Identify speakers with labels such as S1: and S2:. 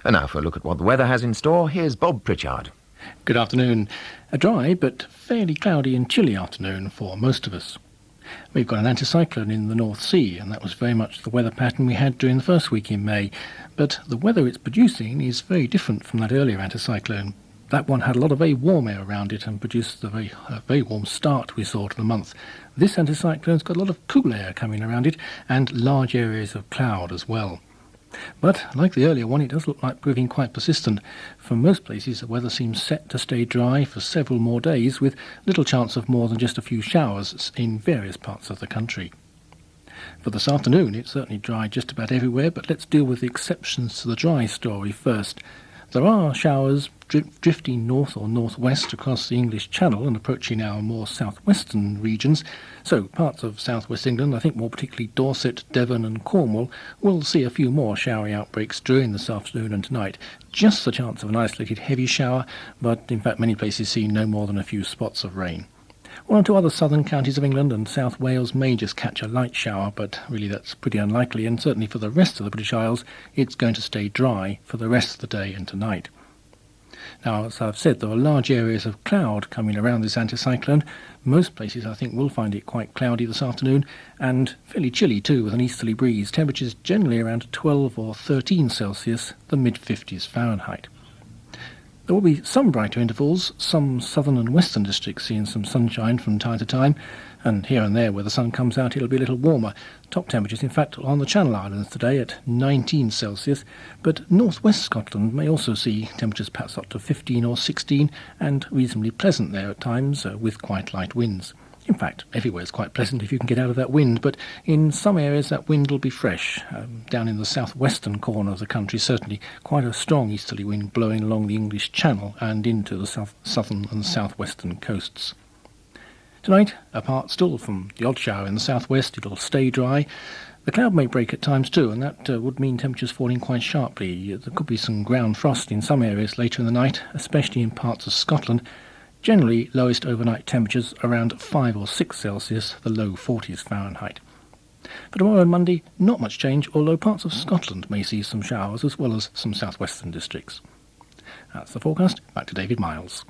S1: And now for a look at what the weather has in store, here's Bob Pritchard.
S2: Good afternoon. A dry but fairly cloudy and chilly afternoon for most of us. We've got an anticyclone in the North Sea, and that was very much the weather pattern we had during the first week in May. But the weather it's producing is very different from that earlier anticyclone. That one had a lot of very warm air around it and produced the very warm start we saw to the month. This anticyclone's got a lot of cool air coming around it and large areas of cloud as well. But, like the earlier one, it does look like proving quite persistent. For most places, the weather seems set to stay dry for several more days, with little chance of more than just a few showers in various parts of the country. For this afternoon, it's certainly dry just about everywhere, but let's deal with the exceptions to the dry story first. There are showers drifting north or northwest across the English Channel and approaching our more southwestern regions. So parts of southwest England, I think more particularly Dorset, Devon and Cornwall, will see a few more showery outbreaks during this afternoon and tonight. Just the chance of an isolated heavy shower, but in fact many places see no more than a few spots of rain. One or two other southern counties of England and South Wales may just catch a light shower, but really that's pretty unlikely, and certainly for the rest of the British Isles it's going to stay dry for the rest of the day and tonight. Now, as I've said, there are large areas of cloud coming around this anticyclone. Most places I think will find it quite cloudy this afternoon, and fairly chilly too, with an easterly breeze. Temperatures generally around 12 or 13 Celsius, the mid-50s Fahrenheit. There will be some brighter intervals, some southern and western districts seeing some sunshine from time to time, and here and there where the sun comes out it'll be a little warmer. Top temperatures in fact on the Channel Islands today at 19 Celsius, but northwest Scotland may also see temperatures perhaps up to 15 or 16 and reasonably pleasant there at times with quite light winds. In fact, everywhere is quite pleasant if you can get out of that wind, but in some areas that wind will be fresh. Down in the southwestern corner of the country, certainly quite a strong easterly wind blowing along the English Channel and into the southern and southwestern coasts. Tonight, apart still from the odd shower in the southwest, it'll stay dry. The cloud may break at times too, and that would mean temperatures falling quite sharply. There could be some ground frost in some areas later in the night, especially in parts of Scotland. Generally, lowest overnight temperatures around 5 or 6 Celsius, the low 40s Fahrenheit. For tomorrow and Monday, not much change, although parts of Scotland may see some showers as well as some southwestern districts. That's the forecast. Back to David Miles.